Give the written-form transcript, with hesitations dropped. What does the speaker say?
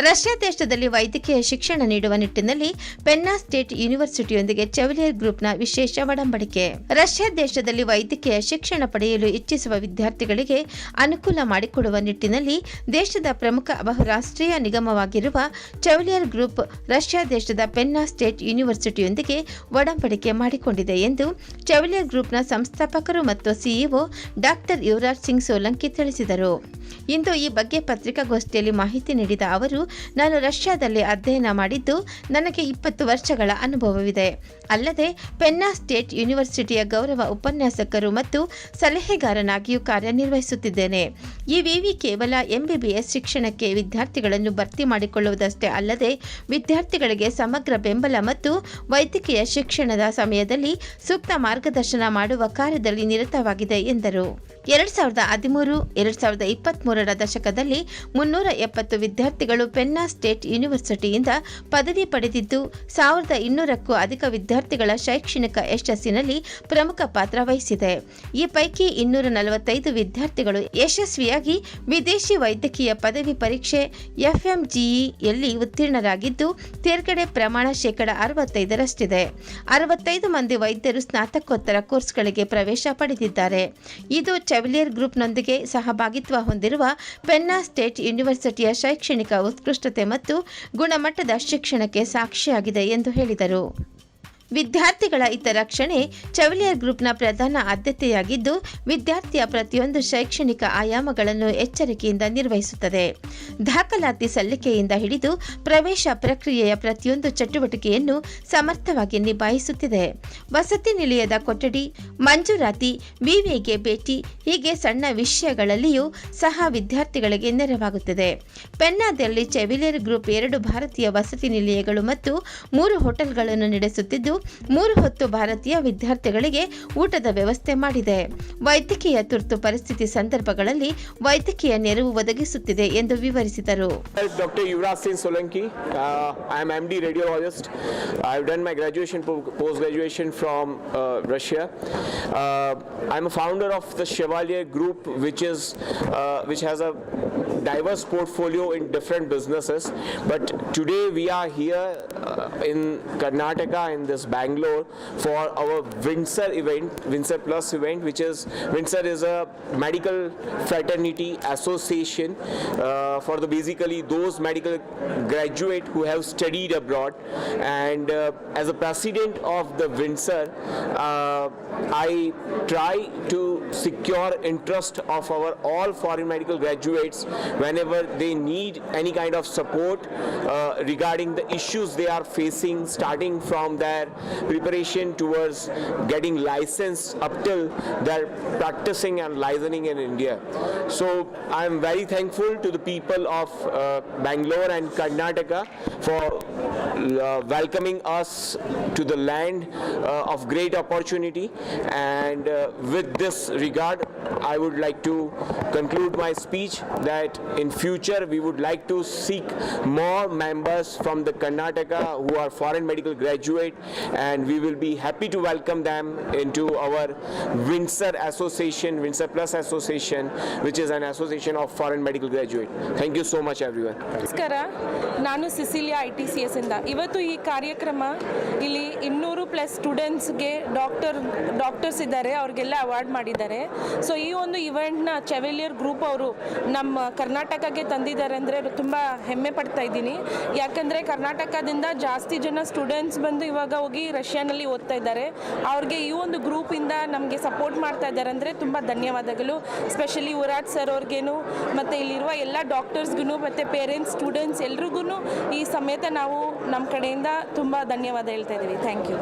Russia ದೇಶದಲ್ಲಿ ವೈದ್ಯಕೀಯ ಶಿಕ್ಷಣ ನೀಡುವ ನಿಟ್ಟಿನಲ್ಲಿ ಪೆನ್ನಾ ಸ್ಟೇಟ್ ಯೂನಿವರ್ಸಿಟಿಯೊಂದಿಗೆ ಚೆವಲಿಯರ್ ಗ್ರೂಪ್ನ ವಿಶೇಷ ಒಡಂಬಡಿಕೆ. ರಷ್ಯಾ ದೇಶದಲ್ಲಿ ವೈದ್ಯಕೀಯ ಶಿಕ್ಷಣ ಪಡೆಯಲು ಇಚ್ಛಿಸುವ ವಿದ್ಯಾರ್ಥಿಗಳಿಗೆ ಅನುಕೂಲ ಮಾಡಿಕೊಡುವ ನಿಟ್ಟಿನಲ್ಲಿ ದೇಶದ ಪ್ರಮುಖ ಬಹುರಾಷ್ಟ್ರೀಯ ನಿಗಮವಾಗಿರುವ ಚೆವಲಿಯರ್ ಗ್ರೂಪ್ ರಷ್ಯಾ ದೇಶದ ಪೆನ್ನಾ ಸ್ಟೇಟ್ ಯೂನಿವರ್ಸಿಟಿಯೊಂದಿಗೆ ಒಡಂಬಡಿಕೆ ಮಾಡಿಕೊಂಡಿದೆ ಎಂದು ಚೆವಲಿಯರ್ ಗ್ರೂಪ್ನ ಸಂಸ್ಥಾಪಕರು ಮತ್ತು ಸಿಇಒ ಡಾಕ್ಟರ್ ಯುವರಾಜ್ ಸಿಂಗ್ ಸೋಲಂಕಿ ತಿಳಿಸಿದರು. ಇಂದು ಈ ಬಗ್ಗೆ ಪತ್ರಿಕಾಗೋಷ್ಠಿಯಲ್ಲಿ ಮಾಹಿತಿ ನೀಡಿದ ಅವರು, ನಾನು ರಷ್ಯಾದಲ್ಲಿ ಅಧ್ಯಯನ ಮಾಡಿದ್ದು ನನಗೆ 20 ವರ್ಷಗಳ ಅನುಭವವಿದೆ. ಅಲ್ಲದೆ ಪೆನ್ನಾ ಸ್ಟೇಟ್ ಯೂನಿವರ್ಸಿಟಿಯ ಗೌರವ ಉಪನ್ಯಾಸಕರು ಮತ್ತು ಸಲಹೆಗಾರನಾಗಿಯೂ ಕಾರ್ಯನಿರ್ವಹಿಸುತ್ತಿದ್ದೇನೆ. ಈ ವಿವಿ ಕೇವಲ ಎಂಬಿಬಿಎಸ್ ಶಿಕ್ಷಣಕ್ಕೆ ವಿದ್ಯಾರ್ಥಿಗಳನ್ನು ಭರ್ತಿ ಮಾಡಿಕೊಳ್ಳುವುದಷ್ಟೇ ಅಲ್ಲದೆ ವಿದ್ಯಾರ್ಥಿಗಳಿಗೆ ಸಮಗ್ರ ಬೆಂಬಲ ಮತ್ತು ವೈದ್ಯಕೀಯ ಶಿಕ್ಷಣದ ಸಮಯದಲ್ಲಿ ಸೂಕ್ತ ಮಾರ್ಗದರ್ಶನ ಮಾಡುವ ಕಾರ್ಯದಲ್ಲಿ ನಿರತವಾಗಿದೆ ಎಂದರು. 2013-2023 ದಶಕದಲ್ಲಿ 370 ವಿದ್ಯಾರ್ಥಿಗಳು ಪೆನ್ನಾ ಸ್ಟೇಟ್ ಯೂನಿವರ್ಸಿಟಿಯಿಂದ ಪದವಿ ಪಡೆದಿದ್ದು 1200ಕ್ಕೂ ಅಧಿಕ ವಿದ್ಯಾರ್ಥಿಗಳ ಶೈಕ್ಷಣಿಕ ಯಶಸ್ಸಿನಲ್ಲಿ ಪ್ರಮುಖ ಪಾತ್ರ ವಹಿಸಿದೆ. ಈ ಪೈಕಿ 245 ವಿದ್ಯಾರ್ಥಿಗಳು ಯಶಸ್ವಿಯಾಗಿ ವಿದೇಶಿ ವೈದ್ಯಕೀಯ ಪದವಿ ಪರೀಕ್ಷೆ FMGEಯಲ್ಲಿ ಉತ್ತೀರ್ಣರಾಗಿದ್ದು ತೇರ್ಗಡೆ ಪ್ರಮಾಣ 65%ರಷ್ಟಿದೆ. 65 ಮಂದಿ ವೈದ್ಯರು ಸ್ನಾತಕೋತ್ತರ ಕೋರ್ಸ್ಗಳಿಗೆ ಪ್ರವೇಶ ಪಡೆದಿದ್ದಾರೆ. ಇದು ಚೆವಲಿಯರ್ ಗ್ರೂಪ್ನೊಂದಿಗೆ ಸಹಭಾಗಿತ್ವ ಹೊಂದಿರುವ ಪೆನ್ನಾ ಸ್ಟೇಟ್ ಯೂನಿವರ್ಸಿಟಿಯ ಶೈಕ್ಷಣಿಕ ಉತ್ಕೃಷ್ಟತೆ ಮತ್ತು ಗುಣಮಟ್ಟದ ಶಿಕ್ಷಣಕ್ಕೆ ಸಾಕ್ಷಿಯಾಗಿದೆ ಎಂದು ಹೇಳಿದರು. ವಿದ್ಯಾರ್ಥಿಗಳ ಹಿತರಕ್ಷಣೆ ಚೆವಲಿಯರ್ ಗ್ರೂಪ್ನ ಪ್ರಧಾನ ಆದ್ಯತೆಯಾಗಿದ್ದು ವಿದ್ಯಾರ್ಥಿಯ ಪ್ರತಿಯೊಂದು ಶೈಕ್ಷಣಿಕ ಆಯಾಮಗಳನ್ನು ಎಚ್ಚರಿಕೆಯಿಂದ ನಿರ್ವಹಿಸುತ್ತದೆ. ದಾಖಲಾತಿ ಸಲ್ಲಿಕೆಯಿಂದ ಹಿಡಿದು ಪ್ರವೇಶ ಪ್ರಕ್ರಿಯೆಯ ಪ್ರತಿಯೊಂದು ಚಟುವಟಿಕೆಯನ್ನು ಸಮರ್ಥವಾಗಿ ನಿಭಾಯಿಸುತ್ತಿದೆ. ವಸತಿ ನಿಲಯದ ಕೊಠಡಿ, ಮಂಜೂರಾತಿ, ವಿವಿಗೆ ಭೇಟಿ ಹೀಗೆ ಸಣ್ಣ ವಿಷಯಗಳಲ್ಲಿಯೂ ಸಹ ವಿದ್ಯಾರ್ಥಿಗಳಿಗೆ ನೆರವಾಗುತ್ತದೆ. ಪೆನ್ನಾದಲ್ಲಿ ಚೆವಲಿಯರ್ ಗ್ರೂಪ್ 2 ಭಾರತೀಯ ವಸತಿ ನಿಲಯಗಳು ಮತ್ತು 3 ಹೋಟೆಲ್ಗಳನ್ನು ನಡೆಸುತ್ತಿದ್ದು 3 ಹೊತ್ತು ಭಾರತೀಯ ವಿದ್ಯಾರ್ಥಿಗಳಿಗೆ ಊಟದ ವ್ಯವಸ್ಥೆ ಮಾಡಿದೆ. ವೈದ್ಯಕೀಯ ತುರ್ತು ಪರಿಸ್ಥಿತಿ ಸಂದರ್ಭಗಳಲ್ಲಿ ವೈದ್ಯಕೀಯ ನೆರವು ಒದಗಿಸುತ್ತಿದೆ ಎಂದು ವಿವರಿಸಿದರು. Dr. Yuvraj Singh Solanki. I am MD radiologist. I have done my graduation, post-graduation from Russia. I am a founder of the Chevalier Group, which has a diverse portfolio in different businesses. But today we are here in Karnataka, in this Bangalore, for our Windsor event, Windsor Plus event, which is Windsor is a medical fraternity association for basically those medical graduate who have studied abroad. And as a president of the Windsor, I try to secure interest of our all foreign medical graduates whenever they need any kind of support regarding the issues they are facing, starting from their preparation towards getting licensed up till their practicing and licensing in India. So I am very thankful to the people of Bangalore and Karnataka for welcoming us to the land of great opportunity. And with this regard, I would like to conclude my speech that in future we would like to seek more members from the Karnataka who are foreign medical graduate, and we will be happy to welcome them into our Windsor Association, Windsor Plus Association, which is an association of foreign medical graduate. Thank you so much everyone. ನಮಸ್ಕಾರ, ನಾನು Cecilia ITCS ಇಂದ. ಇವತ್ತು ಈ ಕಾರ್ಯಕ್ರಮ ಇಲ್ಲಿ 200+ ಸ್ಟೂಡೆಂಟ್ಸ್ಗೆ doctors ಇದ್ದಾರೆ, ಅವ್ರಿಗೆಲ್ಲ ಅವಾರ್ಡ್ ಮಾಡಿದ್ದಾರೆ. ಸೊ ಈ ಒಂದು ಇವೆಂಟ್ನ ಚೆವಲಿಯರ್ ಗ್ರೂಪ್ ಅವರು ನಮ್ಮ ಕರ್ನಾಟಕಕ್ಕೆ ತಂದಿದ್ದಾರೆ ಅಂದರೆ ತುಂಬ ಹೆಮ್ಮೆ ಪಡ್ತಾ ಇದ್ದೀನಿ. ಯಾಕಂದರೆ ಕರ್ನಾಟಕದಿಂದ ಜಾಸ್ತಿ ಜನ ಸ್ಟೂಡೆಂಟ್ಸ್ ಬಂದು ಇವಾಗ ಹೋಗಿ ರಷ್ಯಾನಲ್ಲಿ ಓದ್ತಾ ಇದ್ದಾರೆ. ಅವ್ರಿಗೆ ಈ ಒಂದು ಗ್ರೂಪಿಂದ ನಮಗೆ ಸಪೋರ್ಟ್ ಮಾಡ್ತಾ ಇದ್ದಾರೆ ಅಂದರೆ ತುಂಬ ಧನ್ಯವಾದಗಳು. ಸ್ಪೆಷಲಿ ಯುವರಾಜ್ ಸರ್ ಅವ್ರಿಗೇನು ಮತ್ತು ಇಲ್ಲಿರುವ ಎಲ್ಲ ಡಾಕ್ಟರ್ಸ್ಗೂ ಮತ್ತು ಪೇರೆಂಟ್ಸ್, ಸ್ಟೂಡೆಂಟ್ಸ್ ಎಲ್ರಿಗೂ ಈ ಸಮೇತ ನಾವು ನಮ್ಮ ಕಡೆಯಿಂದ ತುಂಬ ಧನ್ಯವಾದ ಹೇಳ್ತಾ ಇದ್ದೀವಿ. Thank you.